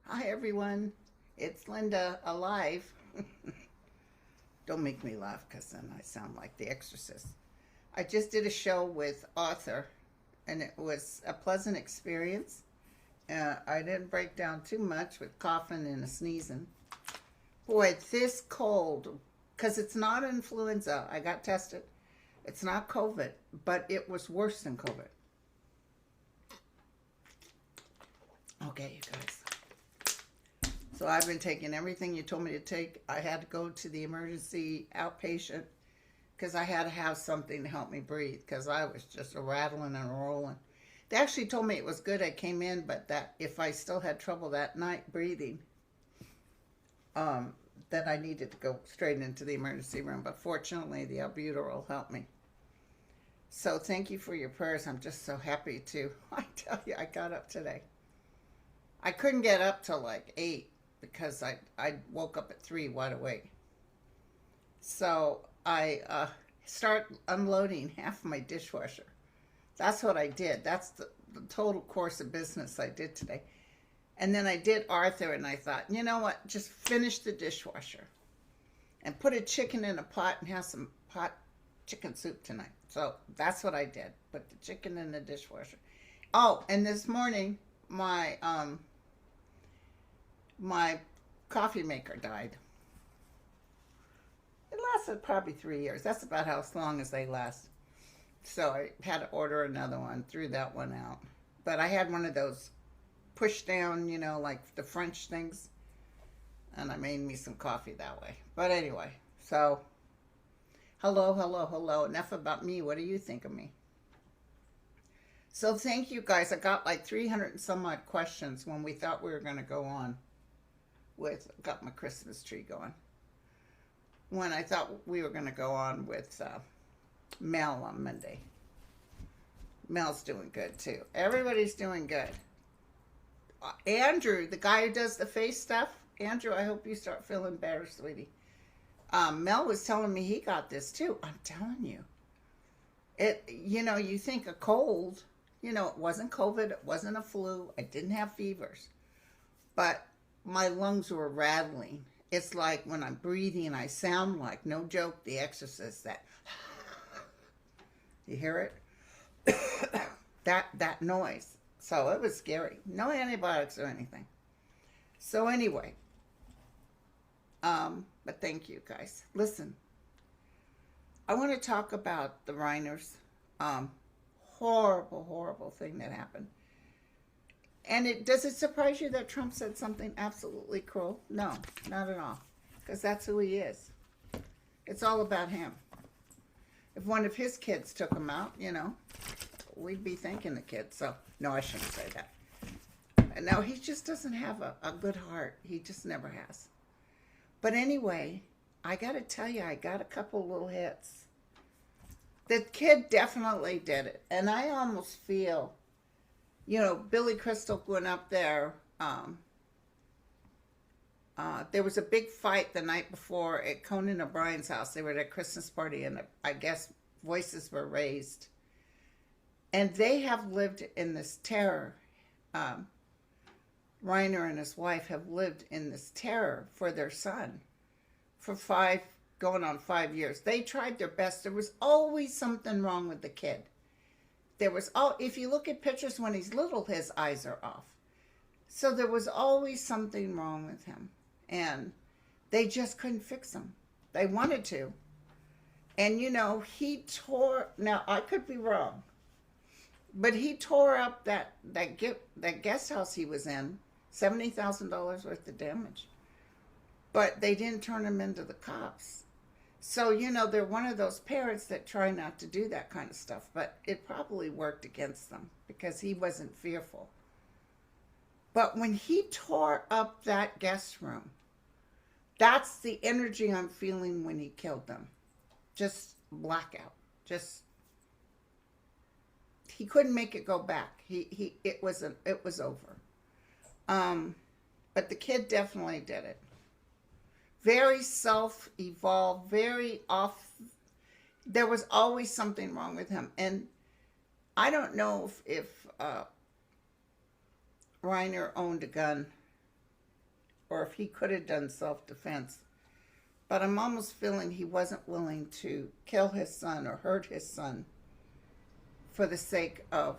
Hi, everyone. It's Linda alive. Don't make me laugh because then I sound like the exorcist. I just did a show with Arthur, and it was a pleasant experience. I didn't break down too much with coughing and sneezing. Boy, this cold, because it's not influenza. I got tested. It's not COVID, but it was worse than COVID. Okay, you guys. So I've been taking everything you told me to take. I had to go to the emergency outpatient because I had to have something to help me breathe because I was just rattling and rolling. They actually told me it was good I came in, but that if I still had trouble that night breathing, then I needed to go straight into the emergency room. But fortunately, the albuterol helped me. So thank you for your prayers. I'm just so happy to. I tell you, I got up today. I couldn't get up till like 8 because I woke up at 3 wide awake. So I start unloading half my dishwasher. That's what I did. That's the total course of business I did today. And then I did Arthur, and I thought, you know what? Just finish the dishwasher and put a chicken in a pot and have some pot chicken soup tonight. So that's what I did. Put the chicken in the dishwasher. Oh, and this morning my coffee maker died. It lasted probably 3 years. That's about how long as they last. So I had to order another one, threw that one out. But I had one of those push down, like the French things. And I made me some coffee that way. But anyway, so hello, hello, hello. Enough about me. What do you think of me? So thank you guys. I got like 300 and some odd questions when we thought we were going to go on with, got my Christmas tree going. When I thought we were going to go on with Mel on Monday. Mel's doing good too. Everybody's doing good. Andrew, the guy who does the face stuff, Andrew, I hope you start feeling better, sweetie. Mel was telling me he got this too. I'm telling you. You think a cold, it wasn't COVID, it wasn't a flu, I didn't have fevers. But my lungs were rattling. It's like when I'm breathing, I sound like, no joke, the exorcist, that, you hear it? that noise. So it was scary. No antibiotics or anything. So anyway, but thank you guys. Listen, I want to talk about the Reiners. Horrible, horrible thing that happened. And does it surprise you that Trump said something absolutely cruel? No, not at all. Because that's who he is. It's all about him. If one of his kids took him out, we'd be thanking the kids. So, no, I shouldn't say that. No, he just doesn't have a good heart. He just never has. But anyway, I got to tell you, I got a couple little hits. The kid definitely did it. And I almost feel, Billy Crystal went up there. There was a big fight the night before at Conan O'Brien's house. They were at a Christmas party, and I guess voices were raised. And they have lived in this terror. Reiner and his wife have lived in this terror for their son for going on 5 years. They tried their best. There was always something wrong with the kid. If you look at pictures when he's little, his eyes are off. So there was always something wrong with him. And they just couldn't fix him. They wanted to. And he tore, now I could be wrong, but he tore up that guest house he was in, $70,000 worth of damage. But they didn't turn him into the cops. So, they're one of those parents that try not to do that kind of stuff. But it probably worked against them because he wasn't fearful. But when he tore up that guest room, that's the energy I'm feeling when he killed them. Just blackout. He couldn't make it go back. It was over. But the kid definitely did it. Very self-evolved, very off. There was always something wrong with him. And I don't know if Reiner owned a gun or if he could have done self-defense. But I'm almost feeling he wasn't willing to kill his son or hurt his son for the sake of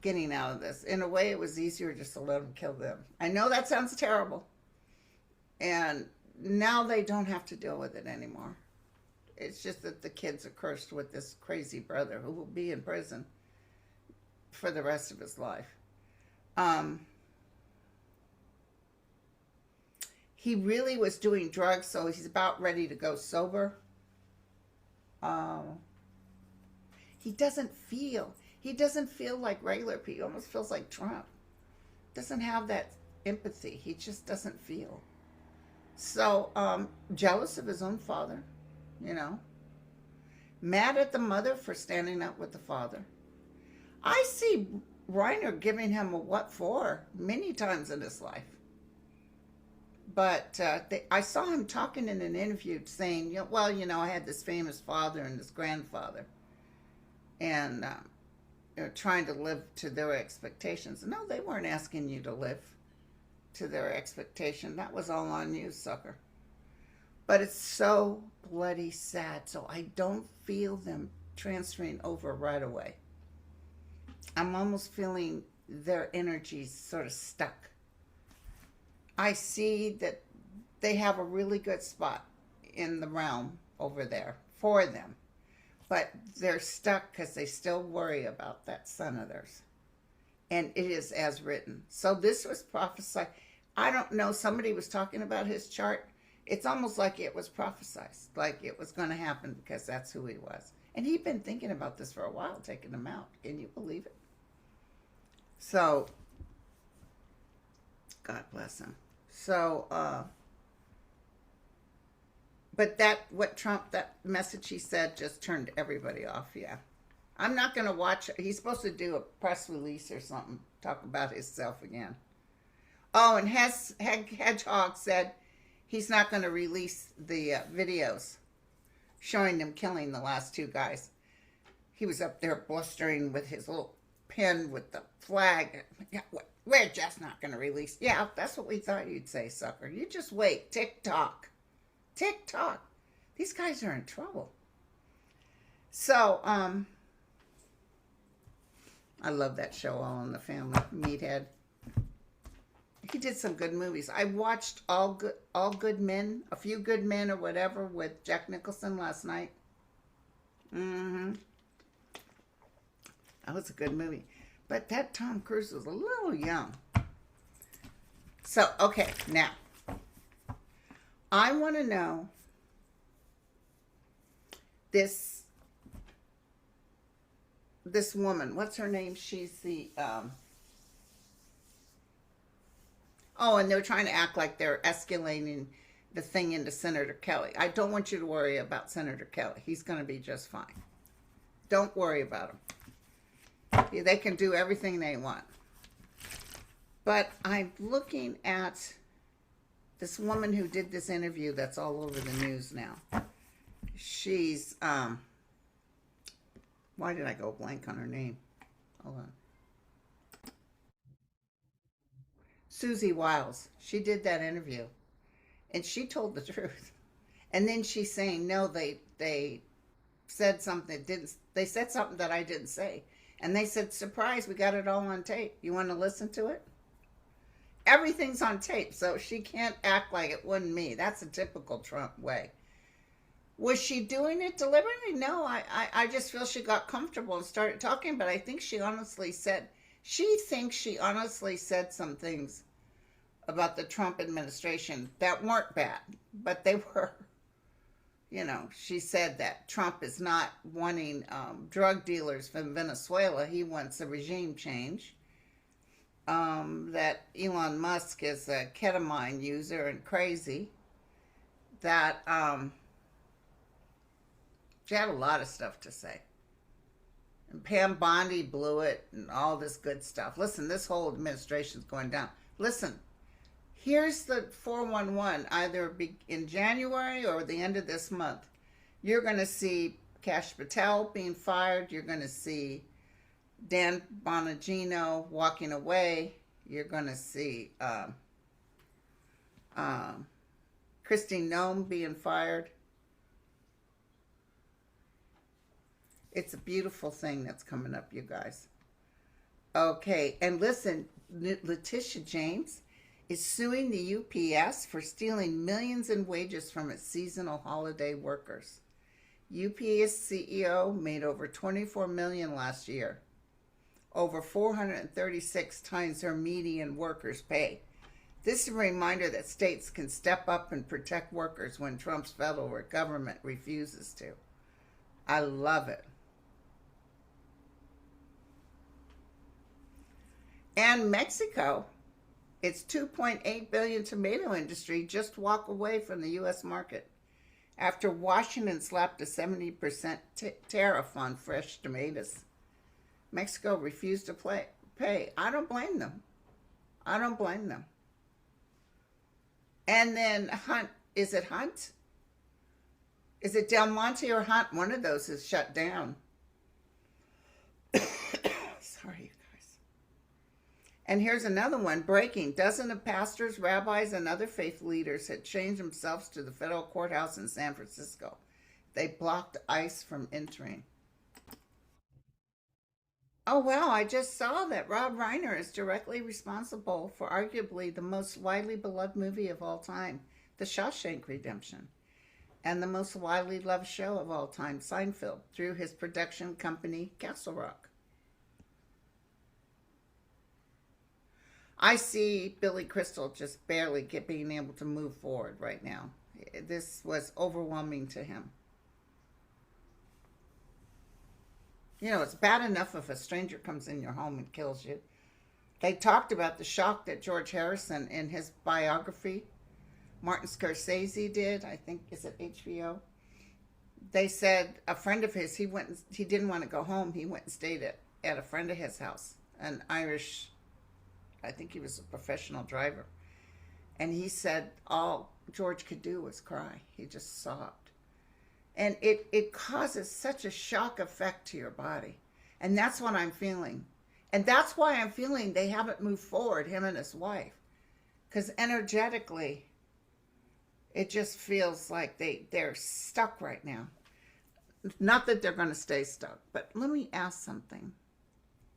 getting out of this. In a way, it was easier just to let him kill them. I know that sounds terrible. And now they don't have to deal with it anymore. It's just that the kids are cursed with this crazy brother who will be in prison for the rest of his life. He really was doing drugs, so he's about ready to go sober. He doesn't feel like regular people. He almost feels like Trump. Doesn't have that empathy. He just doesn't feel. So, jealous of his own father, you know. Mad at the mother for standing up with the father. I see Reiner giving him a what for many times in his life. But I saw him talking in an interview saying, well, I had this famous father and this grandfather. And trying to live to their expectations. No, they weren't asking you to live to their expectation. That was all on you, sucker. But it's so bloody sad. So I don't feel them transferring over right away. I'm almost feeling their energies sort of stuck. I see that they have a really good spot in the realm over there for them. But they're stuck because they still worry about that son of theirs. And it is as written. So this was prophesied. I don't know. Somebody was talking about his chart. It's almost like it was prophesied. Like it was going to happen because that's who he was. And he'd been thinking about this for a while, taking him out. Can you believe it? So, God bless him. So, but that message he said just turned everybody off, yeah. I'm not going to watch it. He's supposed to do a press release or something, talk about himself again. Oh, and Hedgehog said he's not going to release the videos showing them killing the last two guys. He was up there blustering with his little pen with the flag. Yeah, we're just not going to release. Yeah, that's what we thought you'd say, sucker. You just wait. Tick-tock. Tick-tock. These guys are in trouble. So, I love that show, All in the Family, Meathead. He did some good movies. I watched All Good Men, A Few Good Men or whatever with Jack Nicholson last night. That was a good movie. But that Tom Cruise was a little young. So, okay, now. I want to know this woman. What's her name? She's the... Oh, and they're trying to act like they're escalating the thing into Senator Kelly. I don't want you to worry about Senator Kelly. He's going to be just fine. Don't worry about him. They can do everything they want. But I'm looking at this woman who did this interview that's all over the news now. She's, why did I go blank on her name? Hold on. Susie Wiles. She did that interview. And she told the truth. And then she's saying, no, they said something they said something that I didn't say. And they said, surprise, we got it all on tape. You want to listen to it? Everything's on tape, so she can't act like it wasn't me. That's a typical Trump way. Was she doing it deliberately? No, I just feel she got comfortable and started talking, but I think she honestly said some things about the Trump administration that weren't bad, but they were. She said that Trump is not wanting drug dealers from Venezuela. He wants a regime change. That Elon Musk is a ketamine user and crazy. That she had a lot of stuff to say. And Pam Bondi blew it and all this good stuff. Listen, this whole administration's going down. Listen, here's the 411, either in January or the end of this month. You're going to see Kash Patel being fired. You're going to see Dan Bongino walking away. You're going to see Um, Christine Nome being fired. It's a beautiful thing that's coming up, you guys. Okay, and listen, Letitia James is suing the UPS for stealing millions in wages from its seasonal holiday workers. UPS CEO made over $24 million last year, over 436 times her median workers' pay. This is a reminder that states can step up and protect workers when Trump's federal government refuses to. I love it. And Mexico, its $2.8 billion tomato industry just walked away from the U.S. market after Washington slapped a 70% tariff on fresh tomatoes. Mexico refused to pay. I don't blame them. I don't blame them. And then Hunt, is it Hunt? Is it Del Monte or Hunt? One of those is shut down. Sorry. And here's another one, breaking. Dozens of pastors, rabbis, and other faith leaders had changed themselves to the federal courthouse in San Francisco. They blocked ICE from entering. Oh, well, I just saw that Rob Reiner is directly responsible for arguably the most widely beloved movie of all time, The Shawshank Redemption, and the most widely loved show of all time, Seinfeld, through his production company, Castle Rock. I see Billy Crystal just barely being able to move forward right now. This was overwhelming to him. You know, it's bad enough if a stranger comes in your home and kills you. They talked about the shock that George Harrison, in his biography, Martin Scorsese did, I think, is it HBO? They said a friend of his, he didn't want to go home. He went and stayed at a friend of his house, an Irish, I think he was a professional driver. And he said all George could do was cry. He just sobbed. And it causes such a shock effect to your body. And that's what I'm feeling. And that's why I'm feeling they haven't moved forward, him and his wife. Because energetically, it just feels like they're stuck right now. Not that they're going to stay stuck, but let me ask something.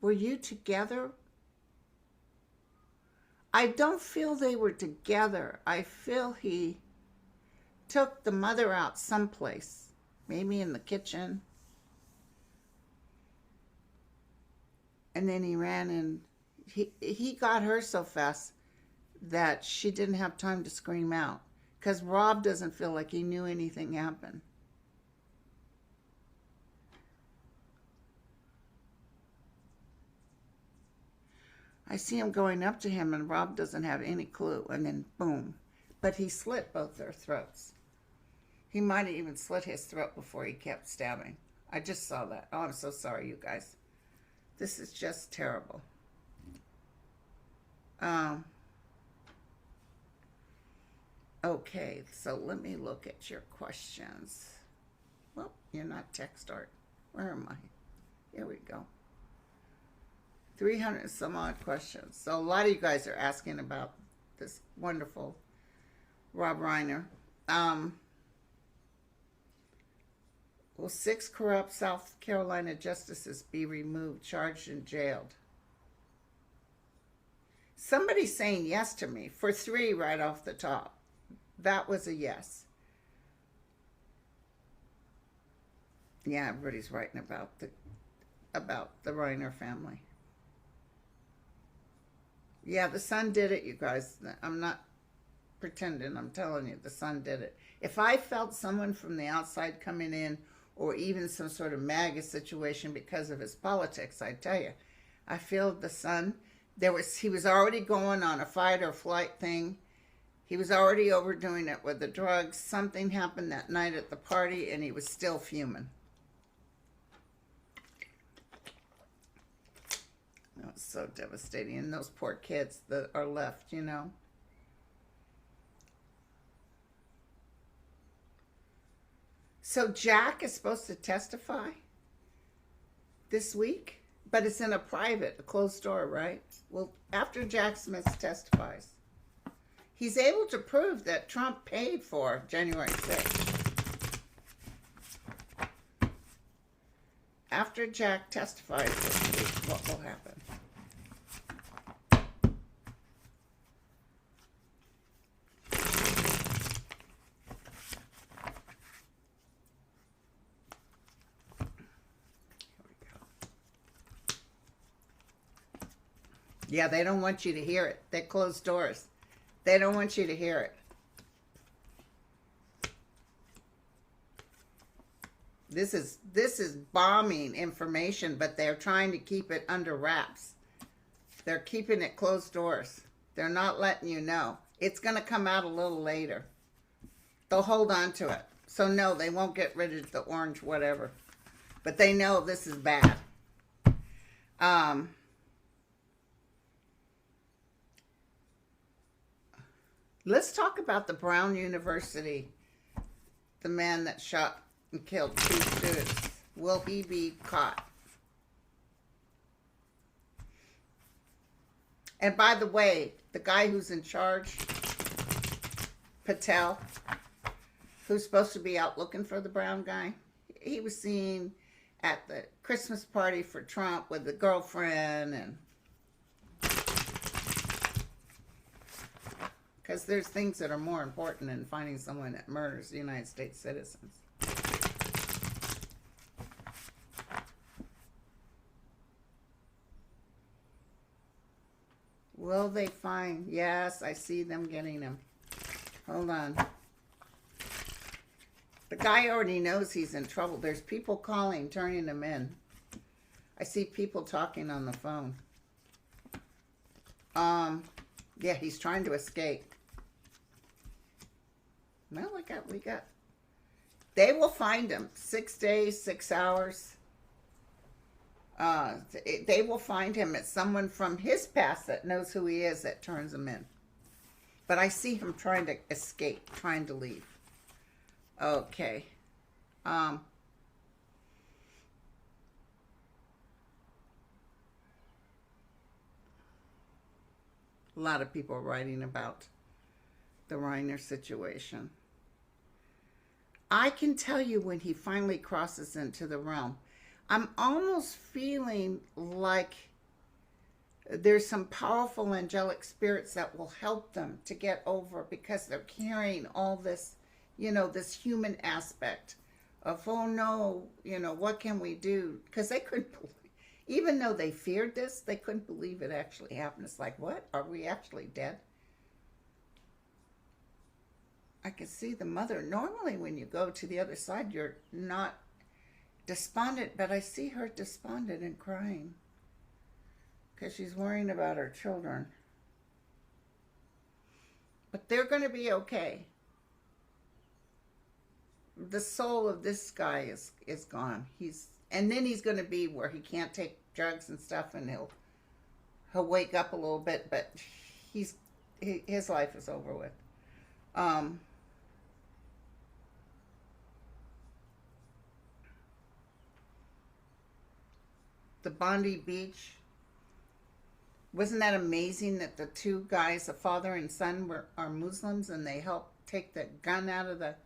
Were you together? I don't feel they were together. I feel he took the mother out someplace, maybe in the kitchen. And then he ran and he got her so fast that she didn't have time to scream out. Because Rob doesn't feel like he knew anything happened. I see him going up to him and Rob doesn't have any clue. And then boom. But he slit both their throats. He might have even slit his throat before he kept stabbing. I just saw that. Oh, I'm so sorry, you guys. This is just terrible. Okay, so let me look at your questions. Well, you're not text art. Where am I? Here we go. 300 some odd questions. So a lot of you guys are asking about this wonderful Rob Reiner. Will 6 corrupt South Carolina justices be removed, charged, and jailed? Somebody's saying yes to me for 3 right off the top. That was a yes. Yeah, everybody's writing about the Reiner family. Yeah, the son did it, you guys. I'm not pretending. I'm telling you, the son did it. If I felt someone from the outside coming in, or even some sort of MAGA situation because of his politics, I tell you, I feel the son. He was already going on a fight or flight thing. He was already overdoing it with the drugs. Something happened that night at the party, and he was still fuming. Oh, it's so devastating. And those poor kids that are left, you know. So Jack is supposed to testify this week, but it's in a closed door, right? Well, after Jack Smith testifies, He's able to prove that Trump paid for January 6th. After Jack testifies this week, what will happen? Yeah, they don't want you to hear it. They closed doors. They don't want you to hear it. This is bombing information, but they're trying to keep it under wraps. They're keeping it closed doors. They're not letting you know. It's going to come out a little later. They'll hold on to it. So no, they won't get rid of the orange whatever. But they know this is bad. Let's talk about the Brown University, the man that shot and killed 2 students. Will he be caught? And by the way, the guy who's in charge, Patel, who's supposed to be out looking for the brown guy, he was seen at the Christmas party for Trump with the girlfriend, and because there's things that are more important than finding someone that murders United States citizens. Will they find? Yes, I see them getting him. Hold on. The guy already knows he's in trouble. There's people calling, turning him in. I see people talking on the phone. Yeah, he's trying to escape. Well, we got. They will find him. 6 days, 6 hours. They will find him. It's someone from his past that knows who he is that turns him in. But I see him trying to escape, trying to leave. Okay. A lot of people writing about the Reiner situation. I can tell you when he finally crosses into the realm, I'm almost feeling like there's some powerful angelic spirits that will help them to get over, because they're carrying all this, this human aspect of, oh no, what can we do? Because they couldn't believe, even though they feared this, they couldn't believe it actually happened. It's like, what? Are we actually dead? I can see the mother. Normally when you go to the other side, you're not despondent, but I see her despondent and crying because she's worrying about her children. But they're going to be okay. The soul of this guy is gone. And then he's going to be where he can't take drugs and stuff, and he'll wake up a little bit, but his life is over with. The Bondi Beach. Wasn't that amazing that the 2 guys, the father and son, are Muslims, and they helped take the gun out of the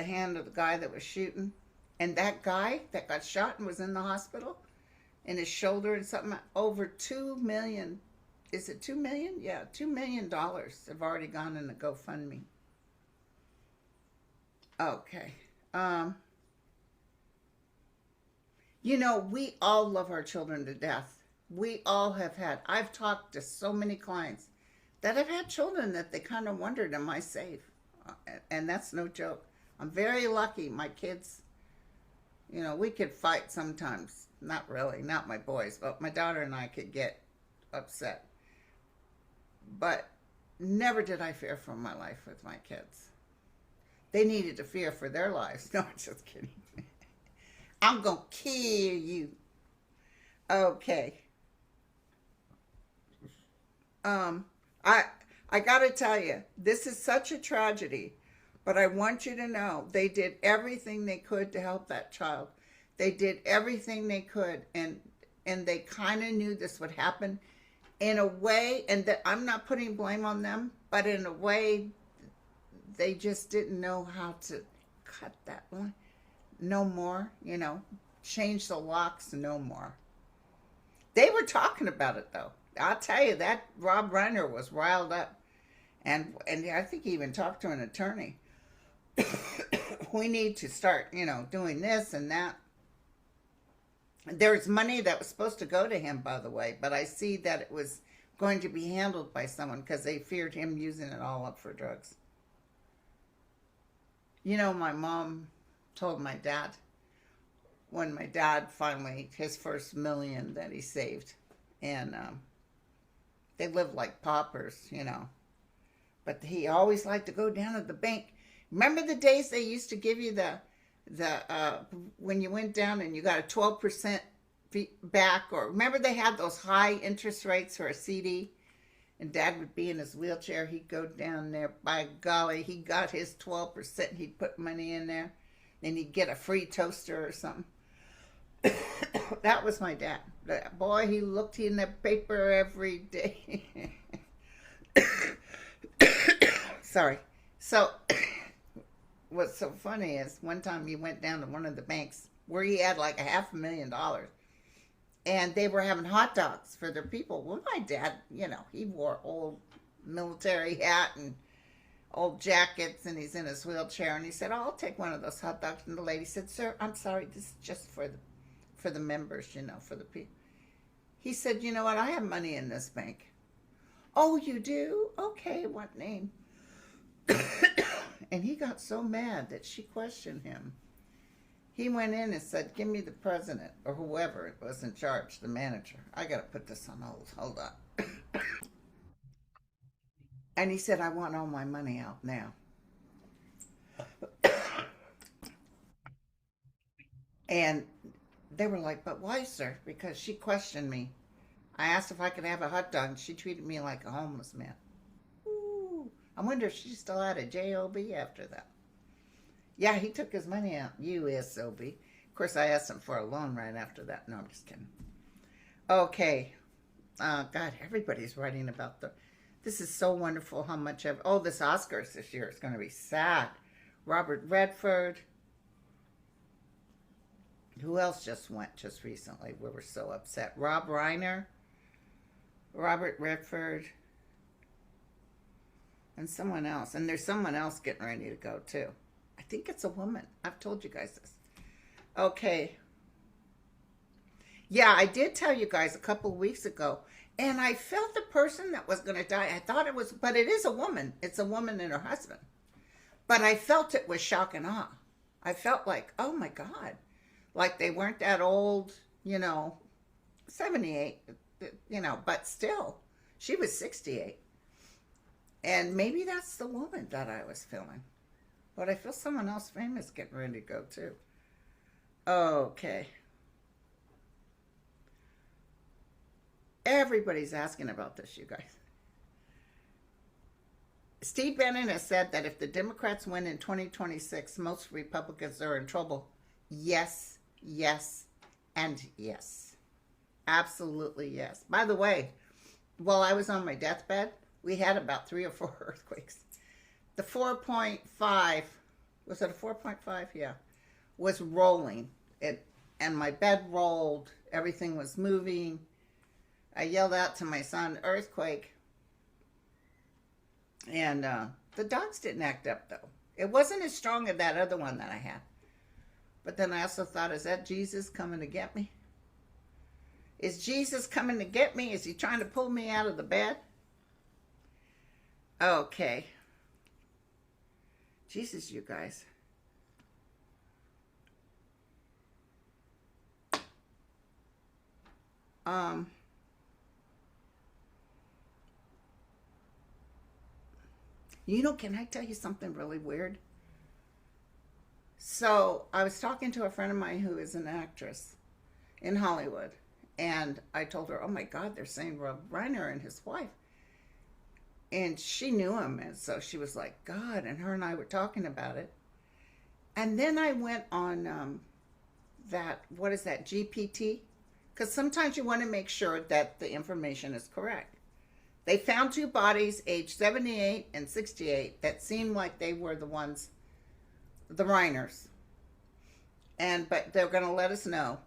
hand of the guy that was shooting? And that guy that got shot and was in the hospital, in his shoulder and something, over $2 million. Is it $2 million? Yeah, $2 million have already gone in the GoFundMe. Okay. We all love our children to death. We all have had. I've talked to so many clients that have had children that they kind of wondered, am I safe? And that's no joke. I'm very lucky. My kids, we could fight sometimes. Not really, not my boys, but my daughter and I could get upset. But never did I fear for my life with my kids. They needed to fear for their lives. No, I'm just kidding. I'm going to kill you. Okay. I got to tell you, this is such a tragedy, but I want you to know they did everything they could to help that child. They did everything they could, and they kind of knew this would happen. In a way, and that I'm not putting blame on them, but in a way, they just didn't know how to cut that one. No more, change the locks, no more. They were talking about it though. I'll tell you that Rob Reiner was riled up, and I think he even talked to an attorney. We need to start, doing this and that. There's money that was supposed to go to him, by the way, but I see that it was going to be handled by someone because they feared him using it all up for drugs. My mom told my dad when my dad finally, his first million that he saved, and they lived like paupers. But he always liked to go down to the bank. Remember the days they used to give you the when you went down and you got a 12% back, or remember they had those high interest rates for a CD, and Dad would be in his wheelchair, he'd go down there, by golly, he got his 12%, he'd put money in there, then he'd get a free toaster or something. That was my dad. Boy, he looked in the paper every day. Sorry. So what's so funny is one time he went down to one of the banks where he had like $500,000, and they were having hot dogs for their people. Well, my dad, he wore old military hat and old jackets, and he's in his wheelchair, and he said, "Oh, I'll take one of those hot dogs." And the lady said, "Sir, I'm sorry, this is just for the members, for the people." He said, "You know what? I have money in this bank." "Oh, you do? Okay, what name?" And he got so mad that she questioned him. He went in and said, "Give me the president," or whoever it was in charge, the manager. I got to put this on hold. Hold on. And he said, "I want all my money out now." And they were like, "But why, sir?" Because she questioned me. I asked if I could have a hot dog, and she treated me like a homeless man. Ooh, I wonder if she still had a job after that. Yeah, he took his money out. USOB. Of course, I asked him for a loan right after that. No, I'm just kidding. Okay. God, everybody's writing about this is so wonderful how much this Oscars this year is going to be sad. Robert Redford. Who else just went just recently? We were so upset. Rob Reiner, Robert Redford, and someone else. And there's someone else getting ready to go too. I think it's a woman. I've told you guys this. Okay. Yeah, I did tell you guys a couple of weeks ago, and I felt the person that was going to die. I thought it was, but it is a woman. It's a woman and her husband. But I felt it was shock and awe. I felt like, oh my God. Like they weren't that old, 78, but still, she was 68. And maybe that's the woman that I was feeling. But I feel someone else famous getting ready to go too. Okay. Everybody's asking about this, you guys. Steve Bannon has said that if the Democrats win in 2026, most Republicans are in trouble. Yes, yes, and yes. Absolutely yes. By the way, while I was on my deathbed, we had about 3 or 4 earthquakes. The 4.5, was it a 4.5? Yeah, was rolling. And my bed rolled. Everything was moving. I yelled out to my son, "Earthquake." And the dogs didn't act up, though. It wasn't as strong as that other one that I had. But then I also thought, is that Jesus coming to get me? Is Jesus coming to get me? Is he trying to pull me out of the bed? Okay. Jesus, you guys. Can I tell you something really weird? So I was talking to a friend of mine who is an actress in Hollywood, and I told her, "Oh my God, they're saying Rob Reiner and his wife." And she knew him, and so she was like, "God," and her and I were talking about it. And then I went on what is that, GPT? because sometimes you want to make sure that the information is correct. They found two bodies aged 78 and 68 that seemed like they were the ones, the Reiners. But they're going to let us know.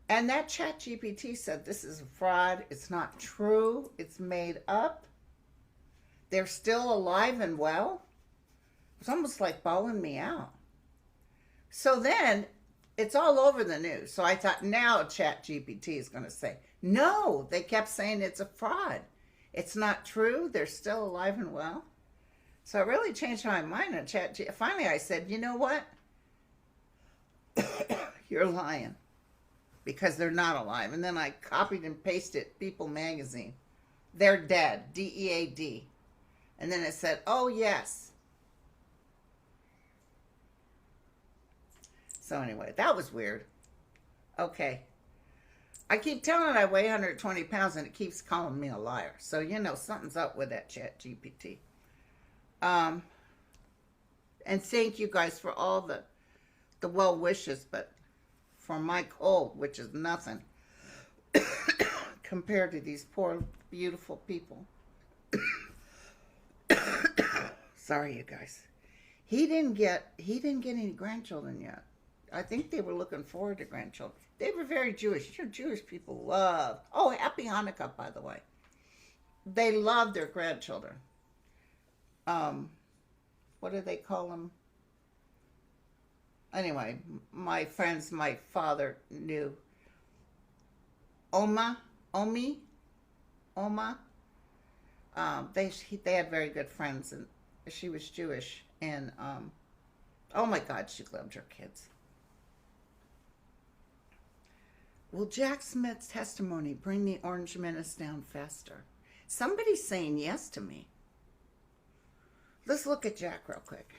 And that chat GPT said this is a fraud. It's not true. It's made up. They're still alive and well. It's almost like bawling me out. So then it's all over the news. So I thought now chat GPT is going to say, no, they kept saying it's a fraud. It's not true. They're still alive and well. So I really changed my mind on chat GPT. Finally I said, you know what? You're lying. Because they're not alive. And then I copied and pasted People magazine. They're dead. DEAD. And then it said, oh, yes. So anyway, that was weird. Okay. I keep telling it I weigh 120 pounds and it keeps calling me a liar. So, you know, something's up with that chat GPT. And thank you guys for all the well wishes, but for my cold, which is nothing compared to these poor, beautiful people. Sorry, you guys. He didn't get any grandchildren yet. I think they were looking forward to grandchildren. They were very Jewish. You know, Jewish people love. Oh, happy Hanukkah, by the way. They love their grandchildren. What do they call them? Anyway, my friends, my father knew Oma. They had very good friends, and she was Jewish, and oh my God, she loved her kids. Will Jack Smith's testimony bring the Orange Menace down faster? Somebody's saying yes to me. Let's look at Jack real quick.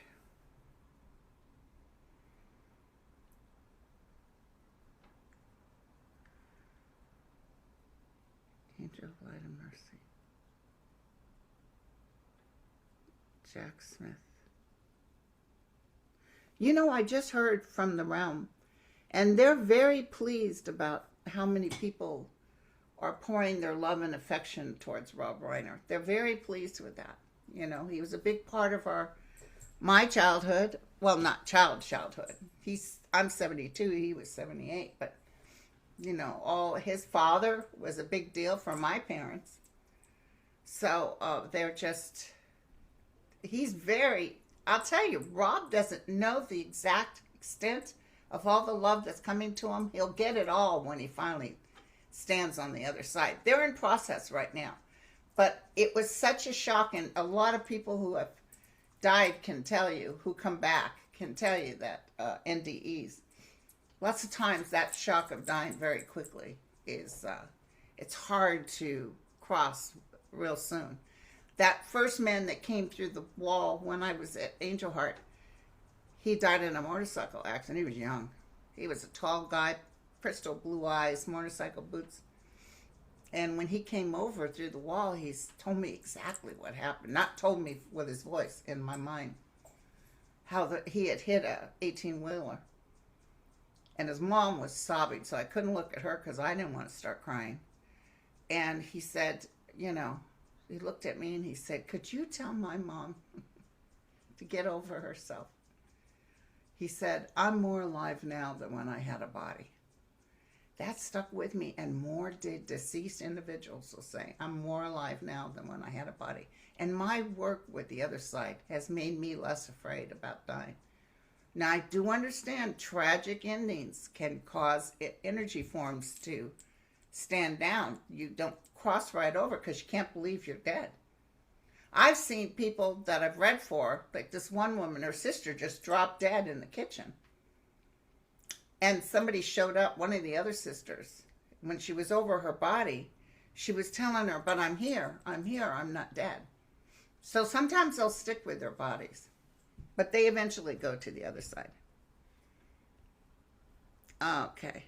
Angel of Light and Mercy. Jack Smith. You know, I just heard from the realm, and they're very pleased about how many people are pouring their love and affection towards Rob Reiner. They're very pleased with that. You know, he was a big part of my childhood. Well, not childhood. I'm 72, he was 78, but you know, his father was a big deal for my parents. So I'll tell you, Rob doesn't know the exact extent of all the love that's coming to him. He'll get it all when he finally stands on the other side. They're in process right now. But it was such a shock, and a lot of people who have died can tell you, who come back, can tell you that NDEs, lots of times that shock of dying very quickly is, it's hard to cross real soon. That first man that came through the wall when I was at Angel Heart, he died in a motorcycle accident. He was young. He was a tall guy, crystal blue eyes, motorcycle boots. And when he came over through the wall, he told me exactly what happened. Not told me with his voice in my mind. How he had hit a 18-wheeler. And his mom was sobbing, so I couldn't look at her because I didn't want to start crying. And he said, you know, he looked at me and he said, could you tell my mom to get over herself? He said, I'm more alive now than when I had a body. That stuck with me, and more deceased individuals will say, I'm more alive now than when I had a body. And my work with the other side has made me less afraid about dying. Now, I do understand tragic endings can cause energy forms to stand down. You don't cross right over because you can't believe you're dead. I've seen people that I've read for, like this one woman, her sister just dropped dead in the kitchen. And somebody showed up, one of the other sisters, when she was over her body, she was telling her, but I'm here, I'm not dead. So sometimes they'll stick with their bodies, but they eventually go to the other side. Okay.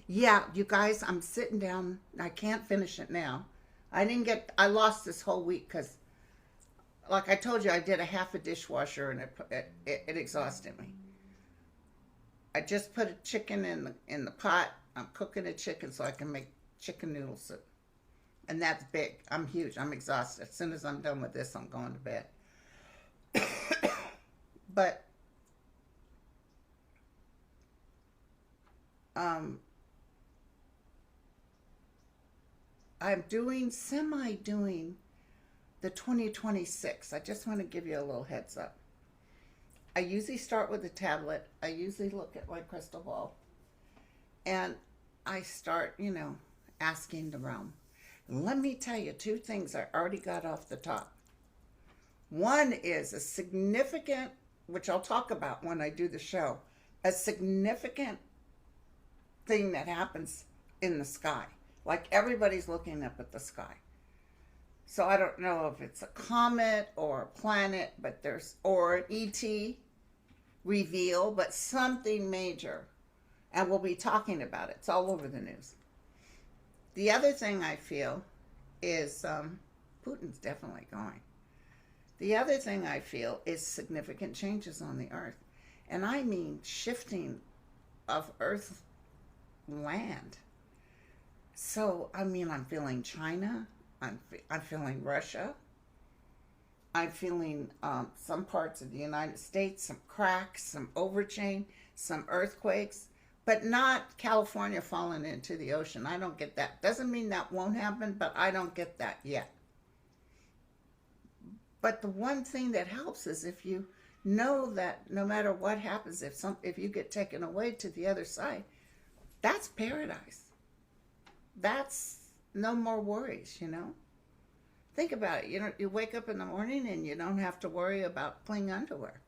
Yeah, you guys, I'm sitting down. I can't finish it now. I lost this whole week because like I told you, I did a half a dishwasher and it exhausted me. I just put a chicken in the pot. I'm cooking a chicken so I can make chicken noodle soup. And that's big. I'm huge. I'm exhausted. As soon as I'm done with this, I'm going to bed. But um, I'm semi doing the 2026. I just want to give you a little heads up. I usually start with a tablet. I usually look at my crystal ball. And I start, asking the realm. And let me tell you two things I already got off the top. One is a significant, which I'll talk about when I do the show, a significant thing that happens in the sky. Like everybody's looking up at the sky. So I don't know if it's a comet or a planet, or an ET reveal, but something major. And we'll be talking about it. It's all over the news. The other thing I feel is Putin's definitely going. The other thing I feel is significant changes on the earth. And I mean shifting of earth land. So, I'm feeling China. I'm feeling Russia. I'm feeling some parts of the United States, some cracks, some overchain, some earthquakes, but not California falling into the ocean. I don't get that. Doesn't mean that won't happen, but I don't get that yet. But the one thing that helps is if you know that no matter what happens, if you get taken away to the other side, that's paradise. That's no more worries, Think about it. You wake up in the morning and you don't have to worry about clean underwear.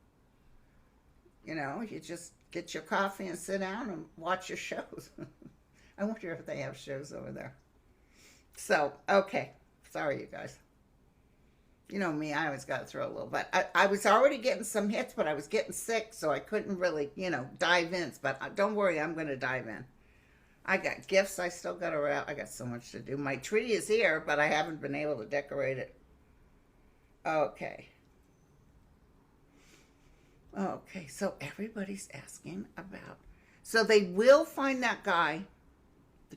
You just get your coffee and sit down and watch your shows. I wonder if they have shows over there. So, okay. Sorry, you guys. You know me, I always got to throw a little. But I was already getting some hits, but I was getting sick, so I couldn't really, dive in. But don't worry, I'm going to dive in. I got gifts I still got to wrap. I got so much to do. My tree is here, but I haven't been able to decorate it. Okay. Okay, so everybody's asking about... So they will find that guy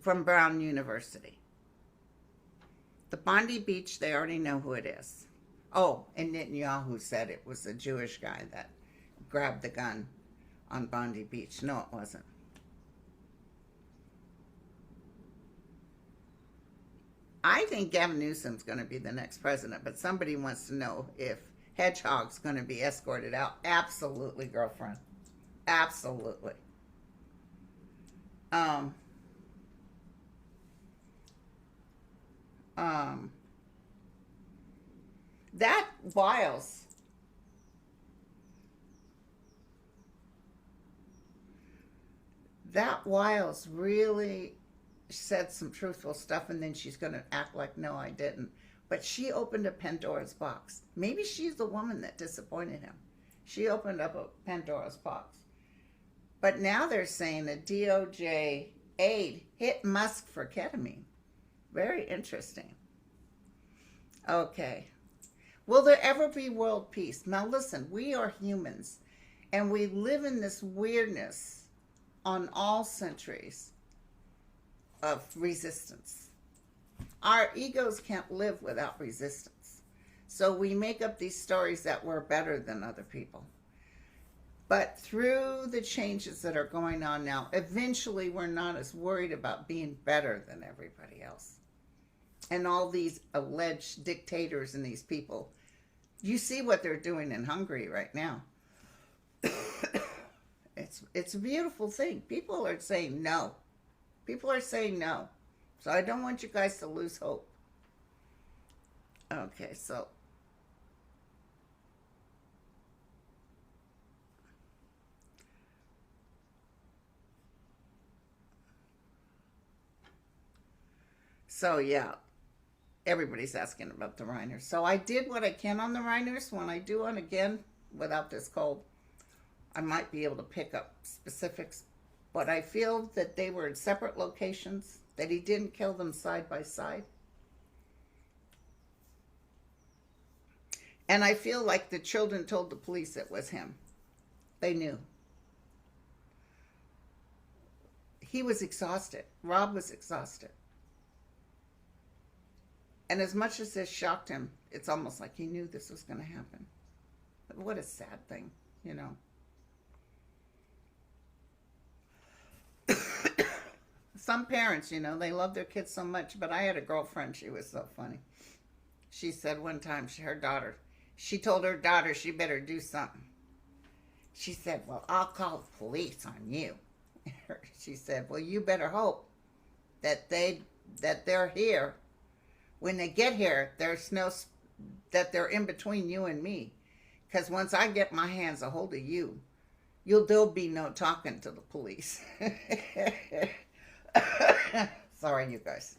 from Brown University. The Bondi Beach, they already know who it is. Oh, and Netanyahu said it was a Jewish guy that grabbed the gun on Bondi Beach. No, it wasn't. I think Gavin Newsom's going to be the next president, but somebody wants to know if Hedgehog's going to be escorted out. Absolutely, girlfriend. Absolutely. That Wiles really said some truthful stuff, and then she's going to act like, no, I didn't. But she opened a Pandora's box. Maybe she's the woman that disappointed him. She opened up a Pandora's box. But now they're saying a DOJ aide hit Musk for ketamine. Very interesting. Okay. Will there ever be world peace? Now listen, we are humans, and we live in this weirdness on all centuries of resistance. Our egos can't live without resistance. So we make up these stories that we're better than other people. But through the changes that are going on now, eventually we're not as worried about being better than everybody else. And all these alleged dictators and these people, you see what they're doing in Hungary right now. It's a beautiful thing. People are saying no. People are saying no. So I don't want you guys to lose hope. Okay, so. So, yeah. Everybody's asking about the Reiners. So I did what I can on the Reiners. When I do one again, without this cold, I might be able to pick up specifics. But I feel that they were in separate locations, that he didn't kill them side by side. And I feel like the children told the police it was him. They knew. He was exhausted. Rob was exhausted. And as much as this shocked him, it's almost like he knew this was going to happen. But what a sad thing, you know. Some parents, you know, they love their kids so much. But I had a girlfriend, she was so funny. She said one time, she told her daughter she better do something. She said, well, I'll call the police on you. She said, well, you better hope that they're here. When they get here, that they're in between you and me. Because once I get my hands a hold of you, there'll be no talking to the police. Sorry, you guys.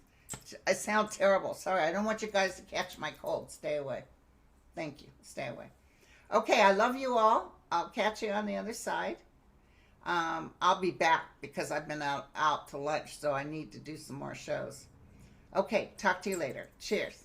I sound terrible. Sorry, I don't want you guys to catch my cold. Stay away. Thank you. Stay away. Okay, I love you all. I'll catch you on the other side. I'll be back because I've been out to lunch, so I need to do some more shows. Okay, talk to you later. Cheers.